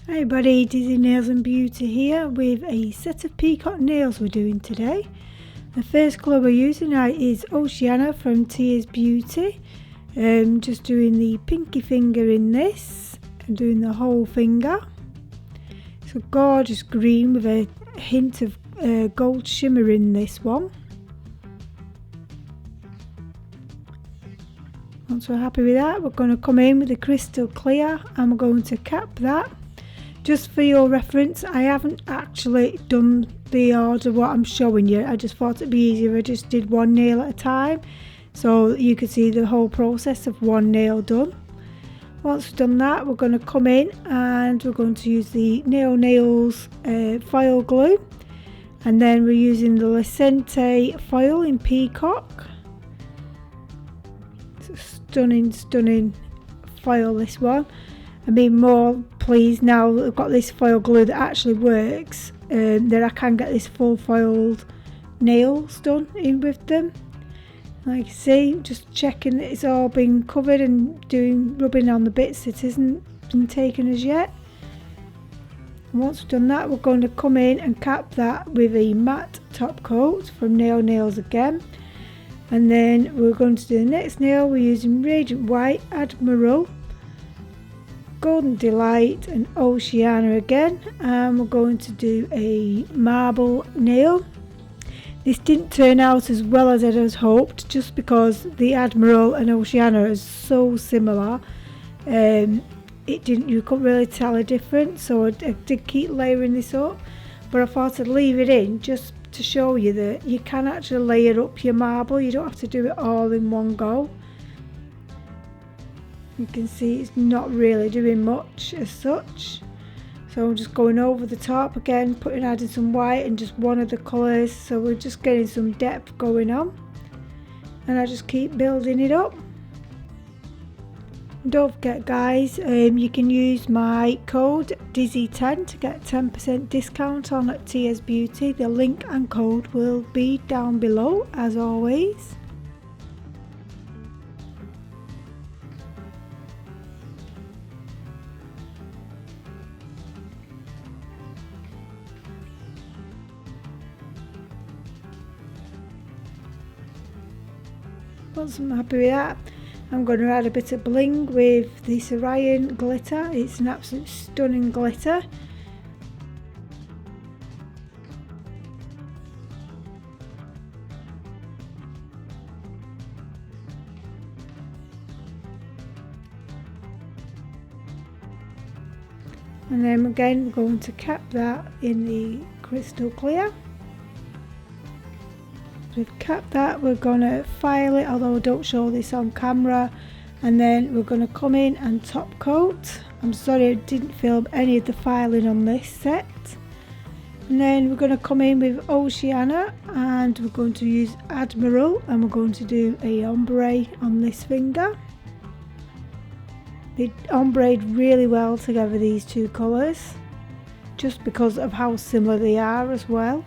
Hey buddy, Dizzy Nails and Beauty here with a set of peacock nails we're doing today. The first colour we're using is Oceana from Tears Beauty. Just doing the pinky finger in this and doing the whole finger. It's a gorgeous green with a hint of gold shimmer in this one. Once we're happy with that, we're going to come in with the crystal clear and we're going to cap that. Just for your reference, I haven't actually done the order what I'm showing you. I just thought it'd be easier if I just did one nail at a time, so you could see the whole process of one nail done. Once we've done that, we're going to come in and we're going to use the Naio Nails foil glue, and then we're using the Lecente foil in Peacock. It's a stunning foil, this one. I'm being more pleased now that I've got this foil glue that actually works, that I can get this full foiled nails done in with them. Like you see, just checking that it's all been covered and rubbing on the bits that isn't been taken as yet. And once we've done that, we're going to come in and cap that with a matte top coat from Naio Nails again. And then we're going to do the next nail. We're using Radiant White, Admiral, Golden Delight and Oceana again, and we're going to do a marble nail. This didn't turn out as well as I had hoped, just because the Admiral and Oceana are so similar. You couldn't really tell a difference, so I did keep layering this up, but I thought I'd leave it in just to show you that you can actually layer up your marble. You don't have to do it all in one go. You can see it's not really doing much as such, so I'm just going over the top again, adding some white and just one of the colours, so we're just getting some depth going on, and I just keep building it up. And don't forget guys, you can use my code Dizzy10 to get 10% discount on at Tears Beauty. The link and code will be down below as always. Once I'm happy with that, I'm going to add a bit of bling with the Orion glitter. It's an absolute stunning glitter. And then again, we're going to cap that in the crystal clear. We've capped that, we're going to file it, although I don't show this on camera, and then we're going to come in and top coat. I'm sorry I didn't film any of the filing on this set. And then we're going to come in with Oceana and we're going to use Admiral, and we're going to do a ombre on this finger. They ombre really well together, these two colours, just because of how similar they are as well.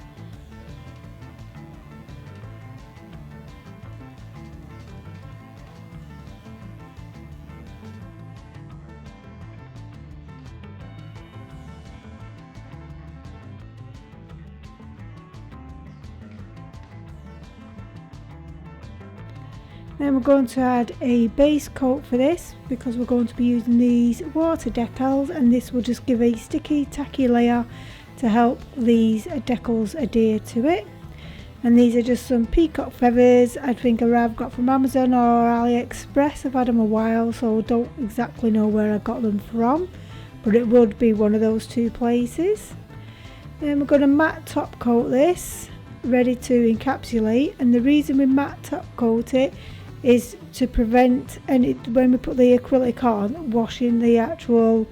Then we're going to add a base coat for this, because we're going to be using these water decals, and this will just give a sticky tacky layer to help these decals adhere to it. And these are just some peacock feathers. I think I've got from Amazon or Aliexpress. I've had them a while, so I don't exactly know where I got them from, but it would be one of those two places. Then we're going to matte top coat this, ready to encapsulate. And the reason we matte top coat it is to prevent when we put the acrylic on, washing the actual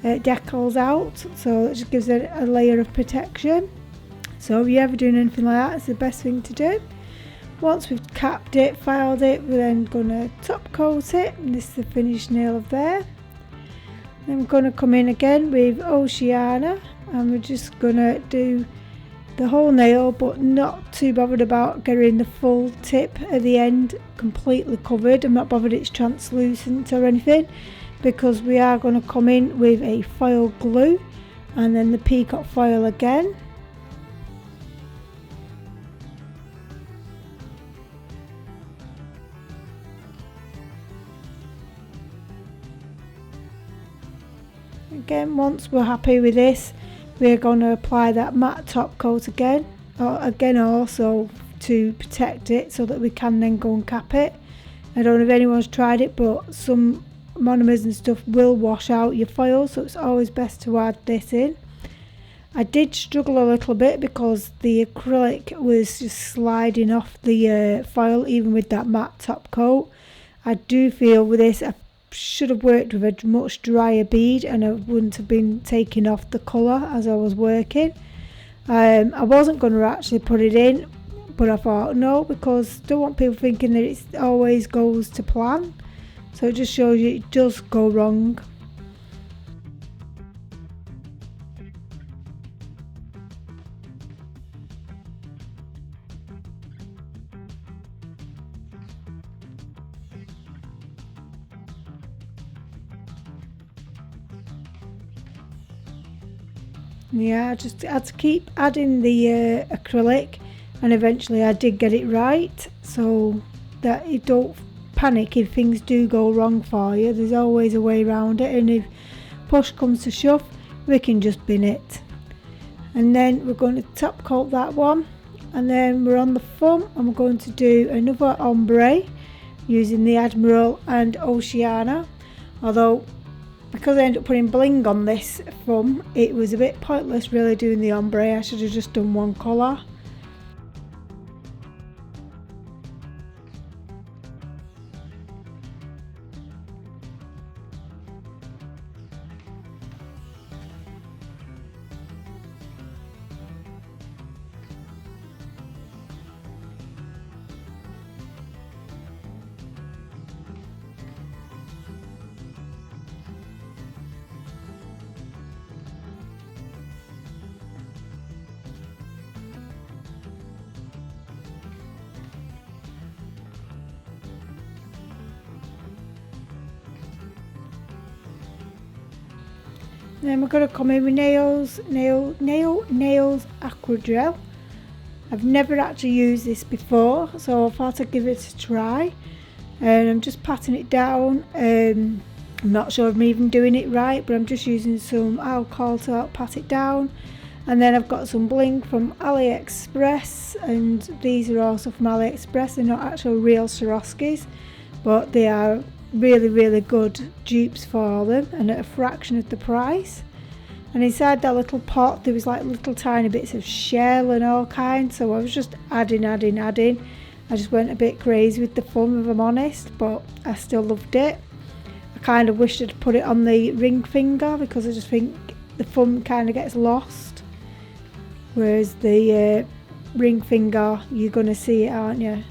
decals out, so it just gives it a layer of protection. So if you're ever doing anything like that, it's the best thing to do. Once we've capped it, filed it, we're then going to top coat it, and this is the finished nail of there. Then we're going to come in again with Oceana, and we're just going to do the whole nail, but not too bothered about getting the full tip at the end completely covered. I'm not bothered it's translucent or anything. because we are going to come in with a foil glue and then the peacock foil again. Again, once we're happy with this, we're going to apply that matte top coat again also to protect it so that we can then go and cap it. I don't know if anyone's tried it, but some monomers and stuff will wash out your foil, so it's always best to add this in. I did struggle a little bit because the acrylic was just sliding off the foil even with that matte top coat. I do feel with this I should have worked with a much drier bead and I wouldn't have been taking off the colour as I was working. I wasn't going to actually put it in, but I thought no, because I don't want people thinking that it always goes to plan, so it just shows you it does go wrong. Yeah, I just had to keep adding the acrylic, and eventually I did get it right, so that you don't panic if things do go wrong for you. There's always a way around it, and if push comes to shove, we can just bin it. And then we're going to top coat that one, and then we're on the thumb and we're going to do another ombre using the Admiral and Oceana. Although because I ended up putting bling on this thumb, it was a bit pointless really doing the ombre. I should have just done one colour. Then we're going to come in with Naio Nails Acrygel. I've never actually used this before, so I thought I'd give it a try. And I'm just patting it down. I'm not sure if I'm even doing it right, but I'm just using some alcohol to help pat it down. And then I've got some bling from Aliexpress, and these are also from Aliexpress. They're not actual real Swarovskis, but they are really good dupes for them, and at a fraction of the price. And inside that little pot there was like little tiny bits of shell and all kinds, so I was just adding. I just went a bit crazy with the thumb, if I'm honest, but I still loved it. I kind of wished I'd put it on the ring finger because I just think the thumb kind of gets lost, whereas the ring finger, you're going to see it, aren't you?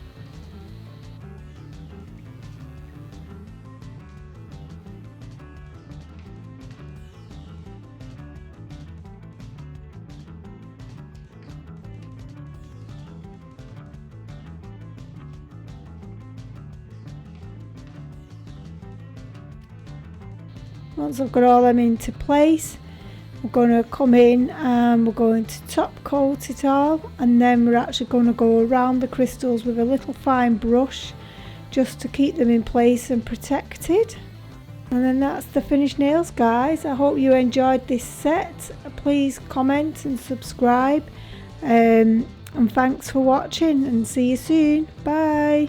Once I've got all them into place, we're going to come in and we're going to top coat it all, and then we're actually going to go around the crystals with a little fine brush just to keep them in place and protected. And then that's the finished nails, guys. I hope you enjoyed this set. Please comment and subscribe, and thanks for watching, and see you soon. Bye.